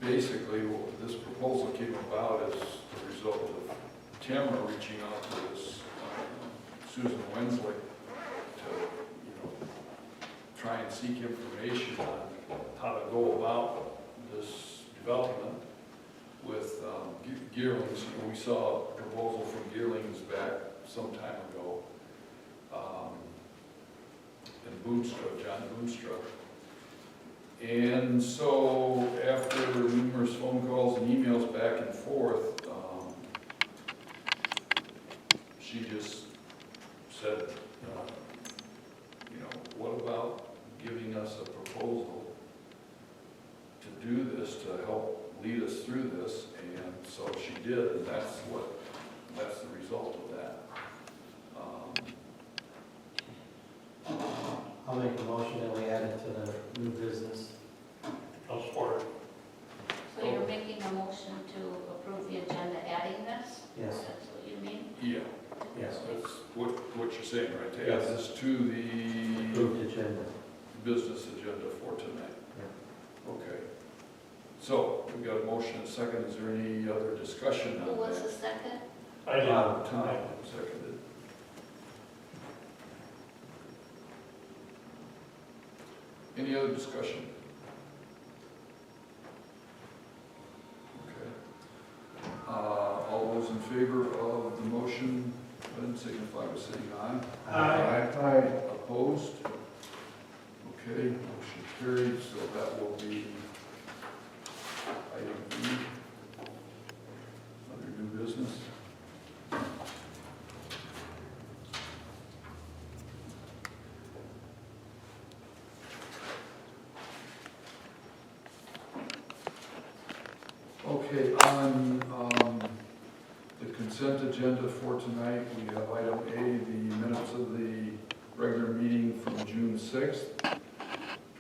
basically, this proposal came about as a result of Tamara reaching out to this Susan Wensley to, try and seek information on how to go about this development with Gearlings. We saw a proposal from Gearlings back some time ago, and John Boonstra. And so after numerous phone calls and emails back and forth, she just said, what about giving us a proposal to do this, to help lead us through this? And so she did, and that's the result of that. I'll make a motion that we add it to the new business. I'll support it. So you're making a motion to approve the agenda adding this? Yes. That's what you mean? Yeah, Yes. that's what you're saying, right? To add Yes. this to the Approved agenda. business agenda for tonight. Yeah. Okay. So we got a motion and a second. Is there any other discussion on that? Who was the second? I did. Tom seconded. Any other discussion? Okay. All those in favor of the motion, then signify by saying aye. Aye. Opposed? Okay, motion carried, so that will be item B, under new business. Okay, on the consent agenda for tonight, we have item A, the minutes of the regular meeting from June 6th,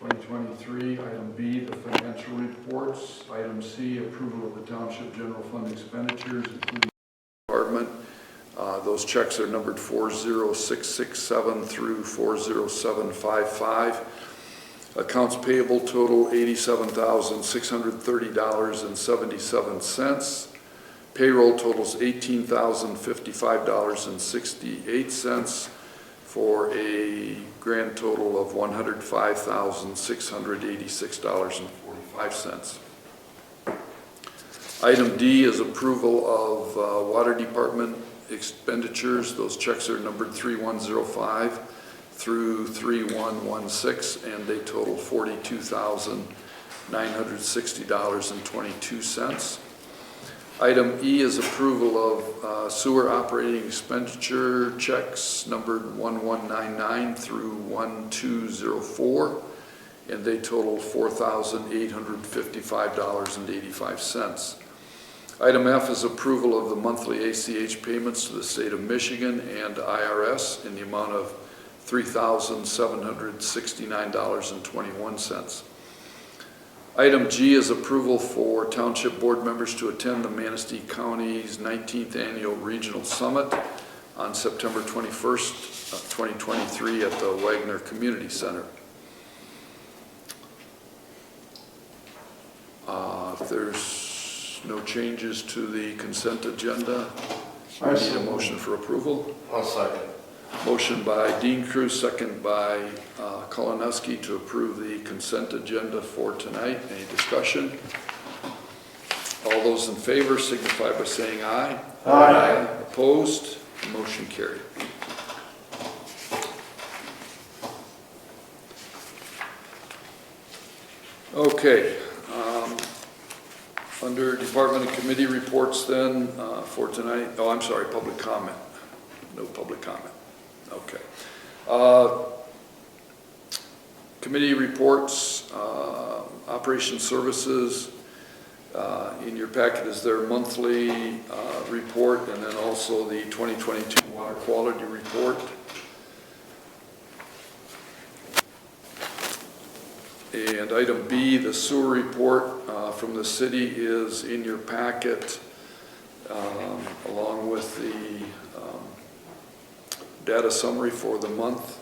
2023. Item B, the financial reports. Item C, approval of the Township General Fund expenditures, including department. Those checks are numbered 40667 through 40755. Accounts payable total $87,630.77. Payroll totals $18,055.68 for a grand total of $105,686.45. Item D is approval of water department expenditures. Those checks are numbered 3105 through 3116, and they total $42,960.22. Item E is approval of sewer operating expenditure checks numbered 1199 through 1204, and they total $4,855.85. Item F is approval of the monthly ACH payments to the state of Michigan and IRS in the amount of $3,769.21. Item G is approval for Township Board members to attend the Manistee County's 19th Annual Regional Summit on September 21st, 2023 at the Wagner Community Center. If there's no changes to the consent agenda, I need a motion for approval. I'll second. Motion by Dean Cruz, second by Kolonowski to approve the consent agenda for tonight. Any discussion? All those in favor signify by saying aye. Aye. Opposed? Motion carried. Okay. Under department and committee reports then for tonight. Oh, I'm sorry, public comment. No public comment. Okay. Committee reports, operation services. In your packet is their monthly report, and then also the 2022 water quality report. And item B, the sewer report from the city is in your packet, along with the data summary for the month.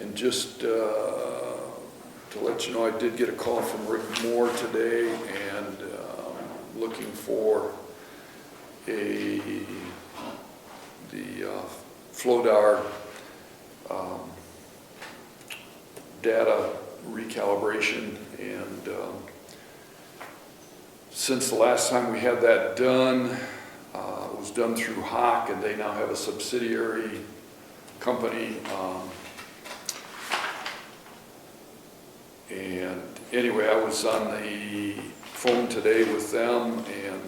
And just to to let you know, I did get a call from Rick Moore today and looking for the FLODAR data recalibration, and since the last time we had that done, it was done through Hawk, and they now have a subsidiary company. And anyway, I was on the phone today with them and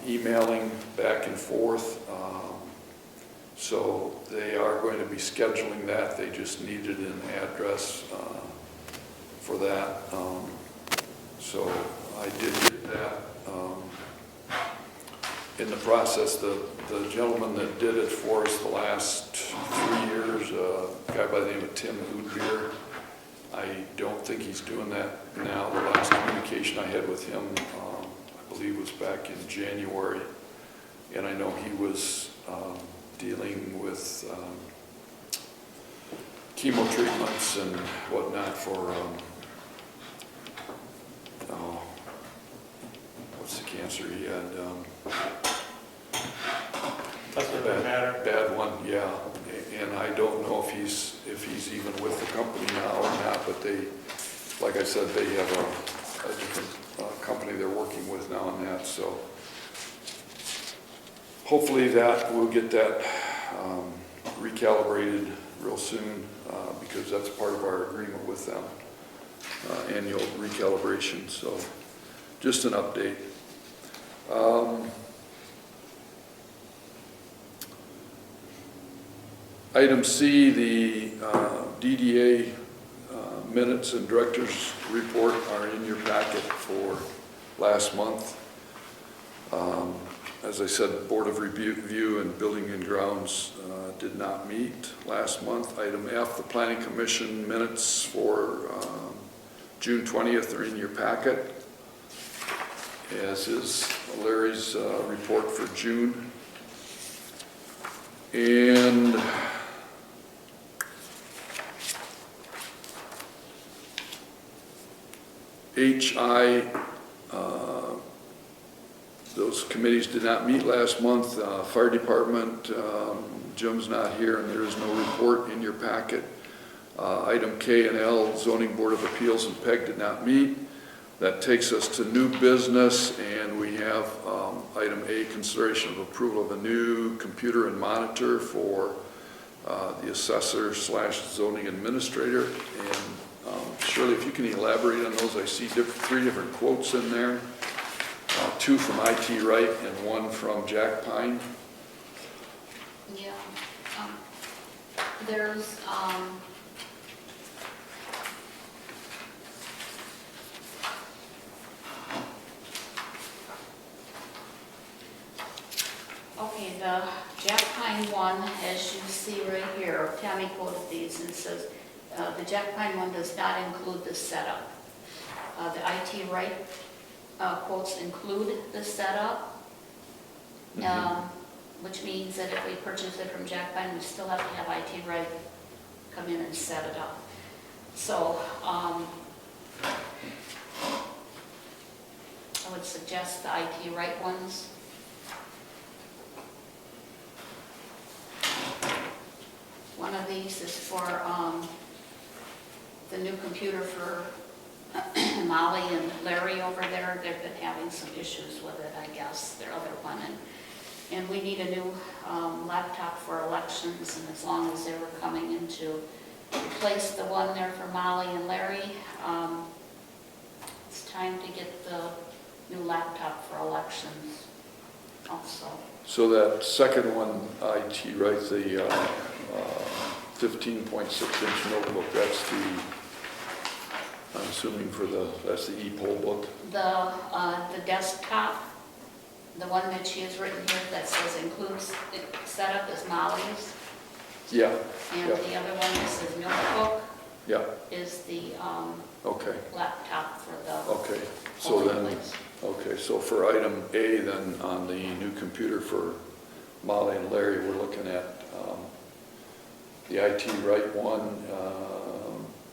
emailing back and forth. So they are going to be scheduling that. They just needed an address for that. So I did get that. In the process, the gentleman that did it for us the last 3 years, a guy by the name of Tim Udbeer, I don't think he's doing that now. The last communication I had with him, I believe, was back in January, and I know he was dealing with chemo treatments and whatnot for, what's the cancer he had? Doesn't really matter. Bad one, yeah. And I don't know if he's even with the company now or not, but they, like I said, they have a different company they're working with now on that. So hopefully that we'll get that recalibrated real soon, because that's part of our agreement with them, annual recalibration. So just an update. Item C, the DDA minutes and director's report are in your packet for last month. As I said, Board of Review and Building and Grounds did not meet last month. Item F, the Planning Commission minutes for June 20th are in your packet, as is Larry's report for June. And HI, those committees did not meet last month. Fire Department, Jim's not here, and there is no report in your packet. Item K and L, Zoning Board of Appeals and PEG did not meet. That takes us to new business, and we have item A, consideration of approval of a new computer and monitor for the assessor / zoning administrator. And Shirley, if you can elaborate on those. I see three different quotes in there, two from IT Right and one from Jack Pine. Yeah, there's, okay, the Jack Pine one, as you see right here, Tammy quoted these and says, the Jack Pine one does not include the setup. The IT Right quotes include the setup, which means that if we purchase it from Jack Pine, we still have to have IT Right come in and set it up. So I would suggest the IT Right ones. One of these is for the new computer for Molly and Larry over there. They've been having some issues with it, I guess, their other one. And we need a new laptop for elections, and as long as they were coming in to replace the one there for Molly and Larry, it's time to get the new laptop for elections also. So that second one, IT Right, the 15.6-inch notebook, that's the, I'm assuming that's the e-poll book? The desktop, the one that she has written here that says includes setup is Molly's. Yeah. And yeah. the other one that says notebook Yeah. is the Okay. laptop for the Okay. So polling then, place. okay. So for item A, then on the new computer for Molly and Larry, we're looking at The IT right one,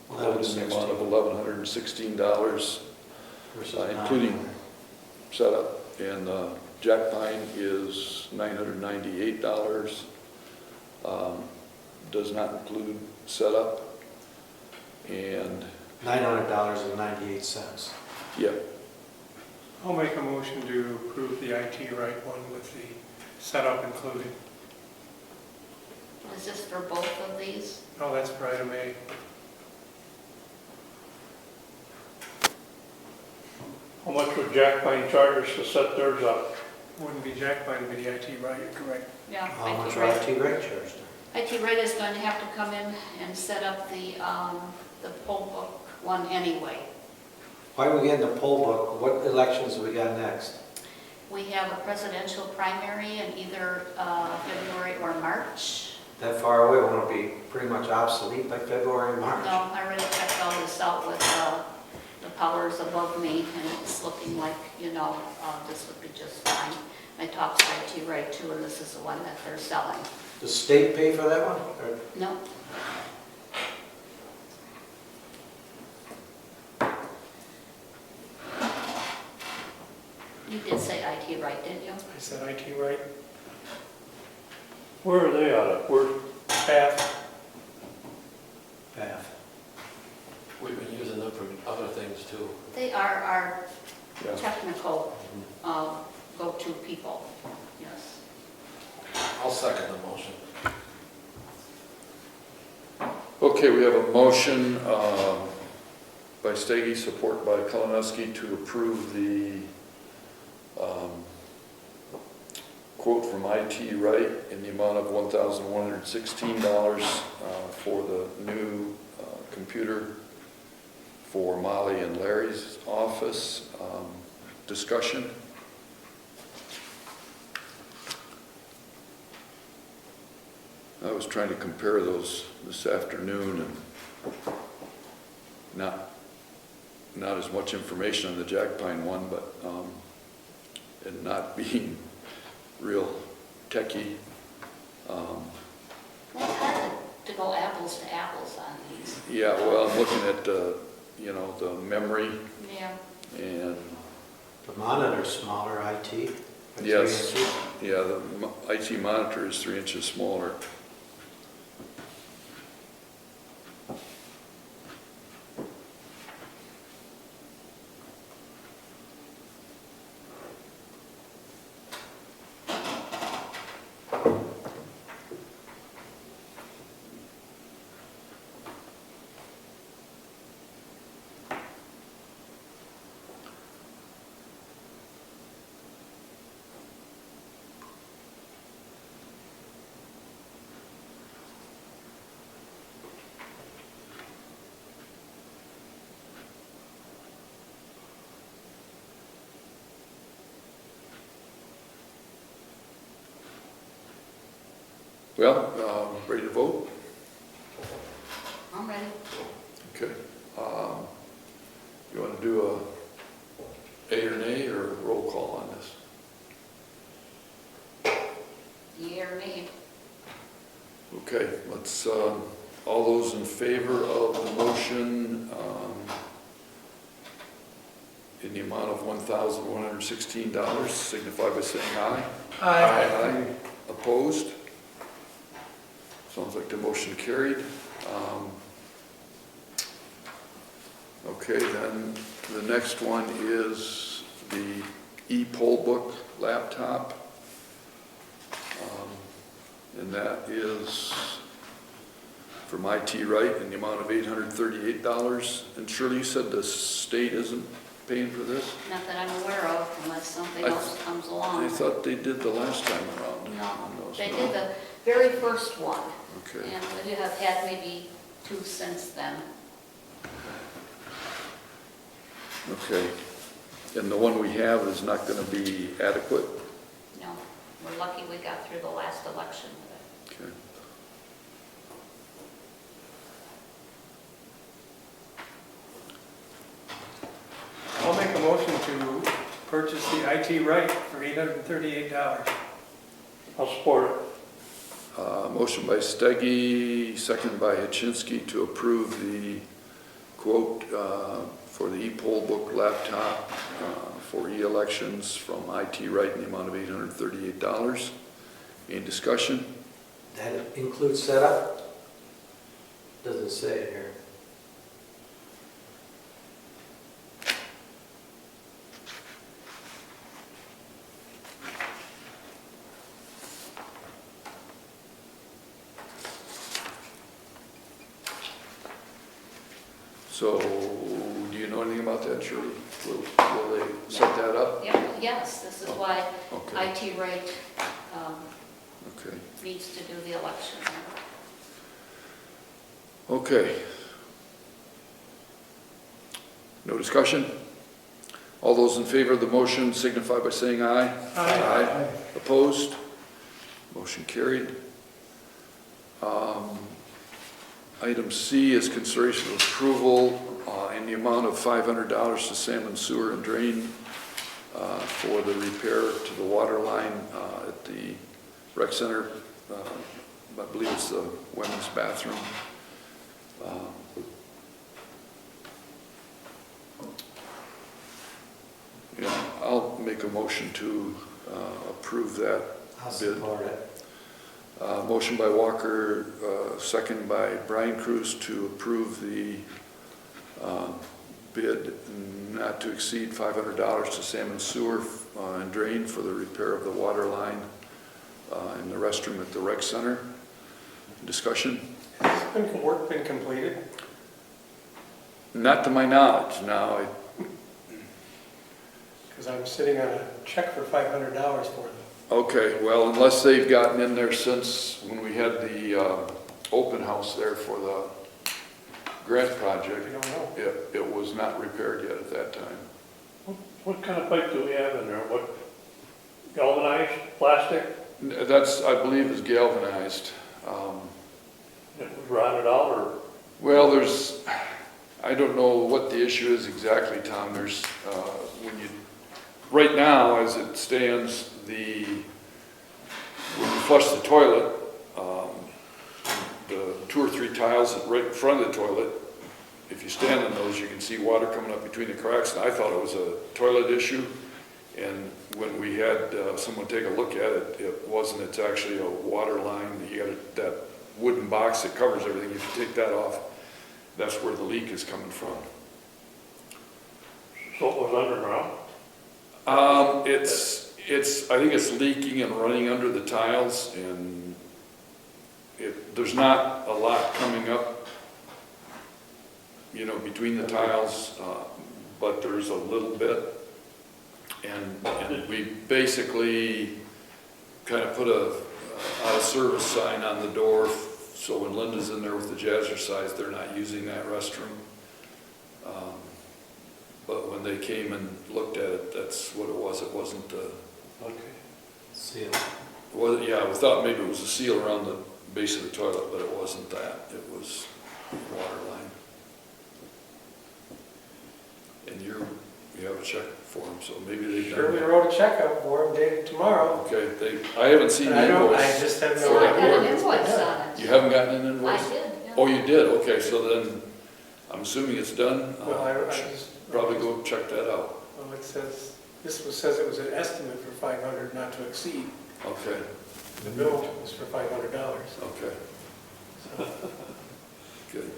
quoted in the amount of $1,116, Versus including 900. setup. And Jack Pine is $998, does not include setup. And, $900.98. yeah, I'll make a motion to approve the IT right one with the setup included. Is this for both of these? Oh, that's for item A. How much would Jack Pine charge us to set theirs up? Wouldn't be Jack Pine, it'd be the IT right, you're correct. Yeah. How much IT are right. IT rate charged? IT right is going to have to come in and set up the poll book one anyway. Why are we getting the poll book? What elections we got next? We have a presidential primary in either February or March. That far away, won't it be pretty much obsolete by February and March? No, I already checked all this out with the powers above me, and it's looking like, this would be just fine. I talked to IT right too, and this is the one that they're selling. Does state pay for that one? Or- No. You did say IT right, didn't you? I said IT right. Where are they out of? Where, Path, Path. We've been using them for other things too. They are our yeah. technical go-to people, yes. I'll second the motion. Okay, we have a motion by Stege, support by Kalinowski to approve the quote from IT Right in the amount of $1,116 for the new computer for Molly and Larry's office. Discussion? I was trying to compare those this afternoon, and not as much information on the Jack Pine one, but and not being real techie. Well, it's hard to go apples to apples on these. Yeah, well, I'm looking at the memory Yeah. and The monitor's smaller, IT. by 3 yes, inches. yeah, the IT monitor is 3 inches smaller. Well, ready to vote? I'm ready. Okay. You want to do a or nay or roll call on this? Yea or nay? Okay, let's, all those in favor of the motion in the amount of $1,116 signify by saying aye. Aye. Opposed? Sounds like the motion carried. Okay, then the next one is the e-poll book laptop. And that is from IT Right in the amount of $838. And Shirley, you said the state isn't paying for this? Not that I'm aware of, unless something I- else comes along. I thought they did the last time around. No, on those, they no? did the very first one, Okay, and we have had maybe 2 since then. okay. And the one we have is not going to be adequate? No, we're lucky we got through the last election with it. Okay. I'll make a motion to purchase the IT right for $838. I'll support it. Motion by Steggy, second by Hitchinski to approve the quote for the e-poll book laptop for e-elections from IT Right in the amount of $838. Any discussion? That includes setup? Doesn't say it here. So, do you know anything about that, Shirley? Will they set that up? Yeah, yes, this is why Okay, IT Right okay. needs to do the election. Okay. No discussion? All those in favor of the motion signify by saying aye. Aye. Opposed? Motion carried. Item C is consideration of approval in the amount of $500 to Salmon Sewer and Drain for the repair to the water line at the rec center. I believe it's the women's bathroom. Yeah, I'll make a motion to approve that I'll bid. support it. Motion by Walker, second by Brian Cruz to approve the bid not to exceed $500 to Salmon Sewer and Drain for the repair of the water line in the restroom at the rec center. Discussion? Has the work been completed? Not to my knowledge. Now, Because I'm sitting on a check for $500 for them. okay, well, unless they've gotten in there since when we had the open house there for the grant I project, don't know. it was not repaired yet at that time. What kind of pipe do we have in there? What, galvanized, plastic? That's, I believe, is galvanized. It was rotted out or? Well, I don't know what the issue is exactly, Tom. There's, right now, as it stands, when you flush the toilet, the 2 or 3 tiles right in front of the toilet, if you stand on those, you can see water coming up between the cracks. And I thought it was a toilet issue. And when we had someone take a look at it, it wasn't. It's actually a water line. You got that wooden box that covers everything. If you take that off, that's where the leak is coming from. So it was underground? I think it's leaking and running under the tiles, and there's not a lot coming up, between the tiles, but there's a little bit. And we basically kind of put a out of service sign on the door, so when Linda's in there with the jazzercise, they're not using that restroom. But when they came and looked at it, that's what it was. It wasn't the, Okay. Seal. we thought maybe it was a seal around the base of the toilet, but it wasn't that. It was water line. And you have a check for them, so maybe they've Sure, we done wrote a check up for them dated tomorrow. that. Okay, I haven't seen And I the don't, I invoice. just have For So I no that got work. an idea. invoice Yeah. on it. You haven't gotten an I invoice? did, yeah. Oh, you did? Okay, so then, I'm assuming it's done. Well, I just. Probably go check that out. Well, it says, says it was an estimate for 500 not to exceed. Okay, The bill was for $500. okay, So, good.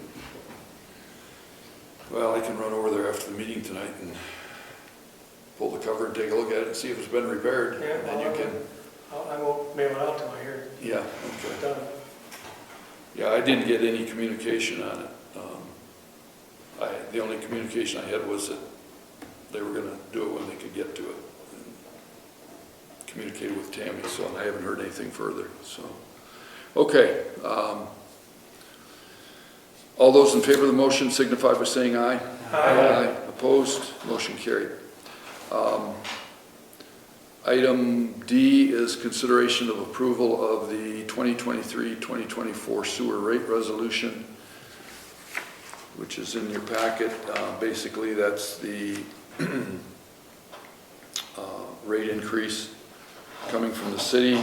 Well, I can run over there after the meeting tonight and pull the cover and take a look at it and see if it's been repaired. Yeah, And then you can, I won't mail it out till I hear yeah, it's okay. done. Yeah, I didn't get any communication on it. The only communication I had was that they were gonna do it when they could get to it. And communicated with Tammy, so I haven't heard anything further, so. Okay, all those in favor of the motion signify by saying aye. Aye. Opposed, motion carried. Item D is consideration of approval of the 2023-2024 sewer rate resolution, which is in your packet. Basically, that's the rate increase coming from the city.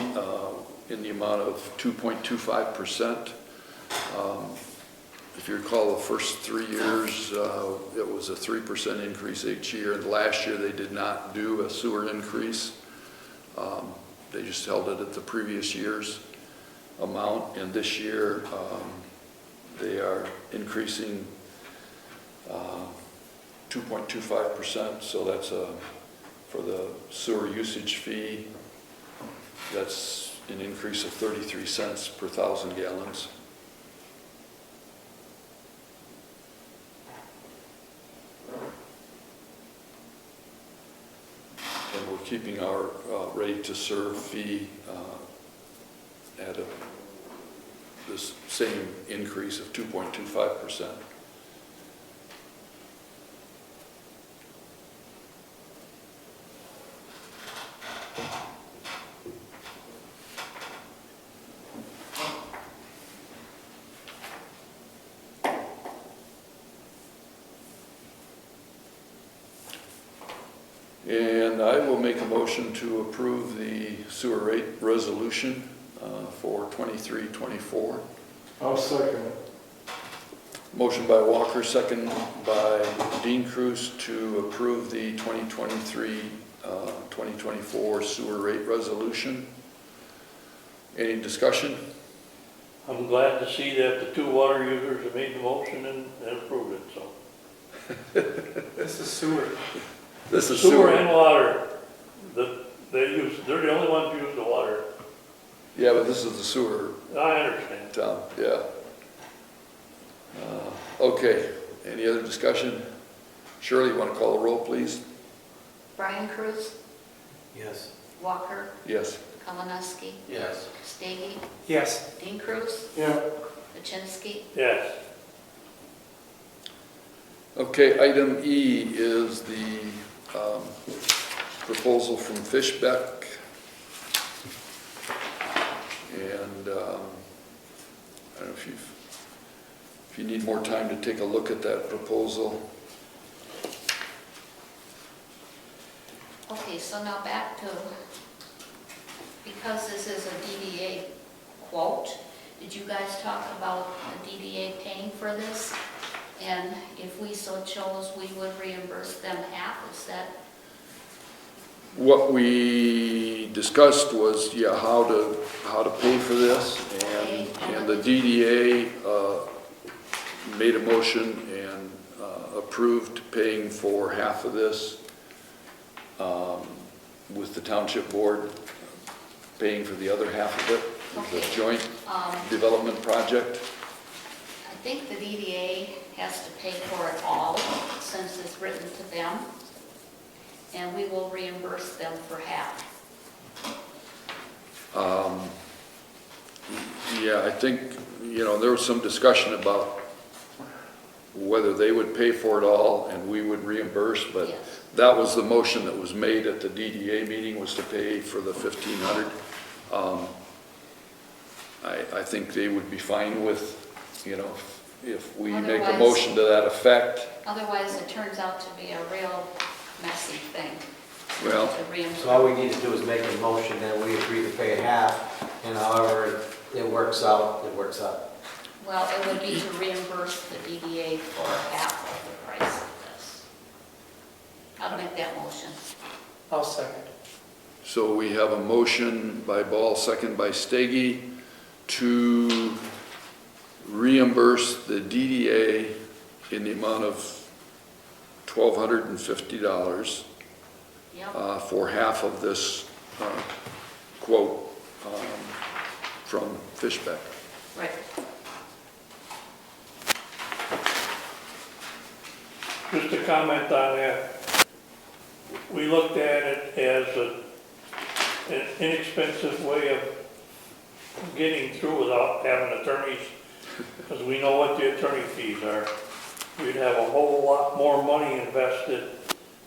in the amount of 2.25%. If you recall, the first 3 years, it was a 3% increase each year, and last year they did not do a sewer increase. They just held it at the previous year's amount, and this year they are increasing 2.25%, so that's for the sewer usage fee, that's an increase of 33 cents per 1,000 gallons. And we're keeping our rate to serve fee at this same increase of 2.25%. And I will make a motion to approve the sewer rate resolution for 23-24. I'll second it. Motion by Walker, second by Dean Cruz to approve the 2023-2024 sewer rate resolution. Any discussion? I'm glad to see that the two water users have made the motion and approved it, so. This is sewer. This is Sewer and water, they're the only ones who use the water. Yeah, but this is the sewer I understand. town, yeah. Okay, any other discussion? Shirley, you want to call the roll, please? Brian Cruz, Yes. Walker, Yes. Kalinovsky, Yes. Stady, Yes. Dean Cruz, Yeah. Kaczynski. Yes. Okay, item E is the proposal from Fishbeck. And I don't know if you need more time to take a look at that proposal. Okay, so now back to, because this is a DDA quote, did you guys talk about the DDA paying for this? And if we so chose, we would reimburse them half, is that? What we discussed was, yeah, how to pay for this, and the DDA made a motion and approved paying for half of this, with the township board paying for the other half of it. It's a Okay. joint development project. I think the DDA has to pay for it all, since it's written to them, and we will reimburse them for half. Yeah, I think, there was some discussion about whether they would pay for it all and we would reimburse, but Yes. that was the motion that was made at the DDA meeting, was to pay for the 1,500. I think they would be fine with, if we make a Otherwise- motion to that effect. Otherwise, it turns out to be a real messy thing Well, to reimburse. So all we need to do is make a motion that we agree to pay half, and however it works out, it works out. Well, it would be to reimburse the DDA for half of the price of this. I'll make that motion. I'll second. so we have a motion by Ball, second by Steggy, to reimburse the DDA in the amount of $1,250 Yep, for half of this quote from Fishbeck. right. Just to comment on that, we looked at it as an inexpensive way of getting through without having attorneys, because we know what the attorney fees are. We'd have a whole lot more money invested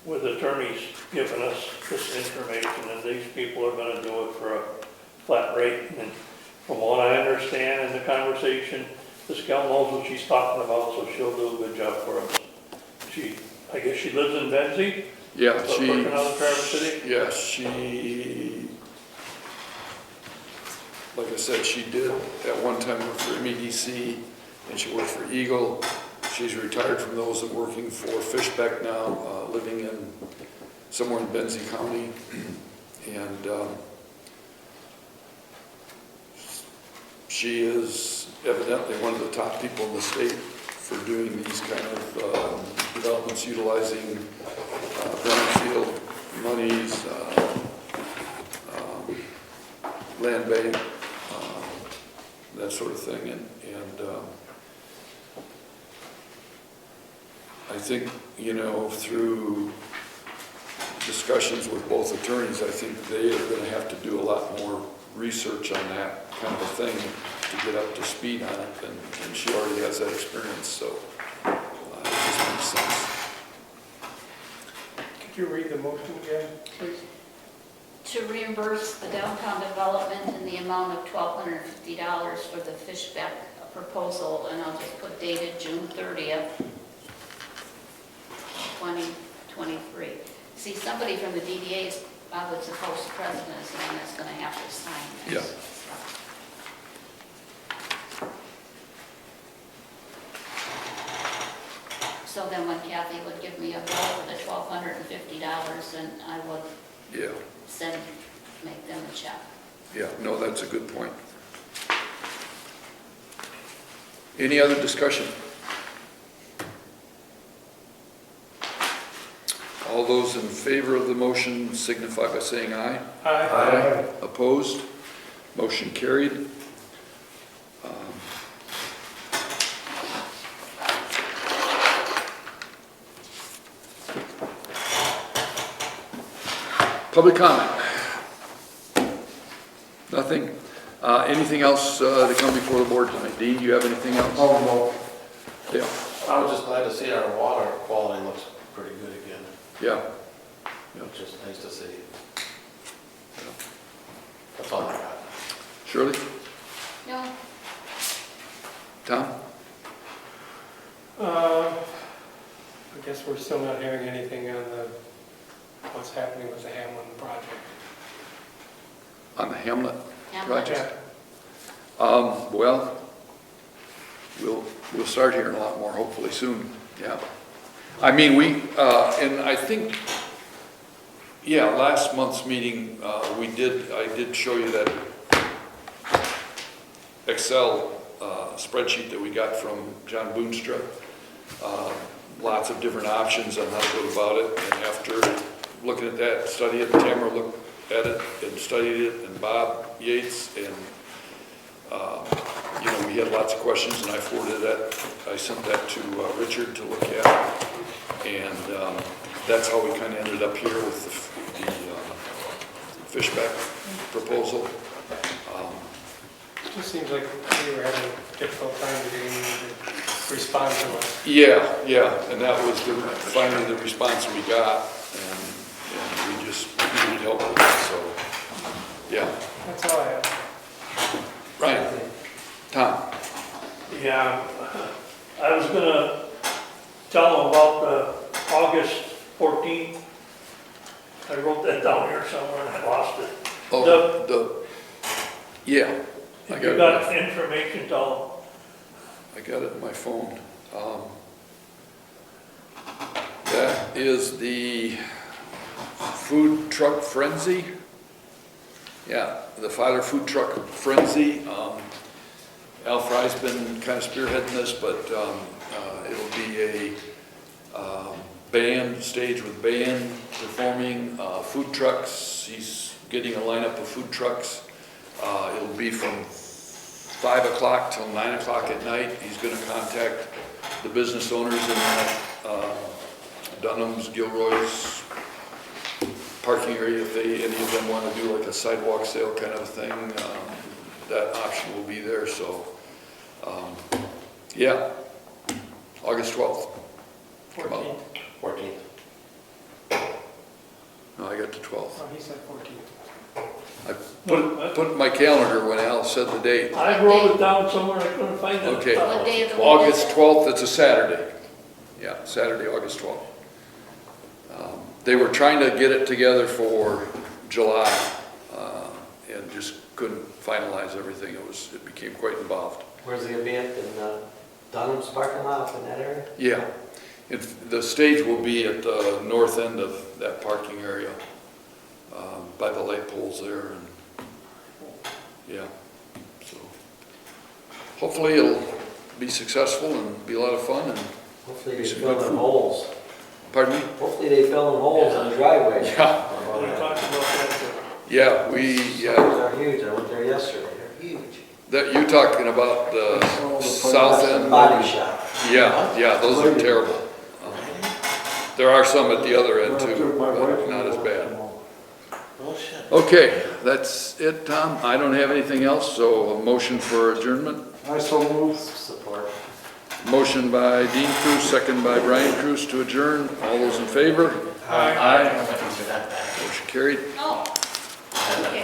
with attorneys giving us this information, and these people are gonna do it for a flat rate. And from what I understand in the conversation, this gal knows what she's talking about, so she'll do a good job for us. I guess she lives in Benzie? Yeah, But working out of Traverse City? yeah, she like I said, she did at one time work for MEDC, and she worked for Eagle. She's retired from those and working for Fishbeck now, living in somewhere in Benzie County. And she is evidently one of the top people in the state for doing these kind of developments utilizing brownfield monies, land bank, that sort of thing. And I think, you know, through discussions with both attorneys, I think they are going to have to do a lot more research on that kind of a thing to get up to speed on it, and she already has that experience, so it just makes sense. Could you read the motion again, please? To reimburse the downtown development in the amount of $1,250 for the Fishbeck proposal, and I'll just put dated June 30th, 2023. See, somebody from the DDA is probably supposed to president is the one that's going to have to sign this. Yeah. So then when Kathy would give me a bill for the $1,250, then I would Yeah, make them a check. yeah, no, that's a good point. Any other discussion? All those in favor of the motion signify by saying aye. Aye. Opposed? Motion carried. Public comment? Nothing? Anything else to come before the board tonight? Dean, do you have anything else? Oh, Yeah, I was just glad to see our water quality looks pretty good again, yeah. which is nice to see. That's all I got. Shirley? No, Tom? I guess we're still not hearing anything on what's happening with the Hamlin project. On the Hamlet Hamlet. project? Well, we'll start hearing a lot more hopefully soon, yeah. I mean, and I think, yeah, last month's meeting, I did show you that Excel spreadsheet that we got from John Boonstra. Lots of different options on how to go about it, and after looking at that, studying it, Tamara looked at it and studied it, and Bob Yates, and you know, we had lots of questions, and I forwarded that. I sent that to Richard to look at, and that's how we kind of ended up here with the Fishbeck proposal. It just seems like we were having a difficult time getting them to respond to us. Yeah, and that was finally the response we got, and we just needed help with it, so, yeah. That's all I have. Ryan? Tom? Yeah, I was gonna tell them about the August 14th. I wrote that down here somewhere and I lost it. Oh, yeah. I If got you it. got information, tell I got it in my phone. That is the food truck frenzy. Yeah, the Filer Food Truck Frenzy. Al Fry's been kind of spearheading this, but it'll be a band, stage with band performing, food trucks. He's getting a lineup of food trucks. It'll be from 5 o'clock till 9 o'clock at night. He's going to contact the business owners in Dunham's, Gilroy's parking area if any of them want to do like a sidewalk sale kind of thing. That option will be there. So, yeah, August 12th. Come out. 14th. 14th. No, I got the 12th. Oh, he said 14th. I put in my calendar when Al said the date. them. I wrote it down somewhere, I couldn't find it. Okay. What day of the week is August it? 12th, it's a Saturday. Yeah, Saturday, August 12th. They were trying to get it together for July and just couldn't finalize everything. It became quite involved. Where's it gonna be at, in Dunham's parking lot, up in that area? Yeah, the stage will be at the north end of that parking area, by the light poles there, and, yeah, so. Hopefully it'll be successful and be a lot of fun, and, Hopefully they Some fill good in food. holes. pardon me? Hopefully they fill in holes in the driveway. Yeah, We talked about that too. yeah, Those yeah, are huge, I went there yesterday, they're huge. that, you're talking about the south end? Body shop. Yeah, those are terrible. There are some at the other end too, but not as bad. Oh, shit. Okay, that's it, Tom. I don't have anything else, so a motion for adjournment. I so move. Support. Motion by Dean Cruz, second by Brian Cruz to adjourn. All those in favor? Aye. Aye. Motion carried. Oh, okay.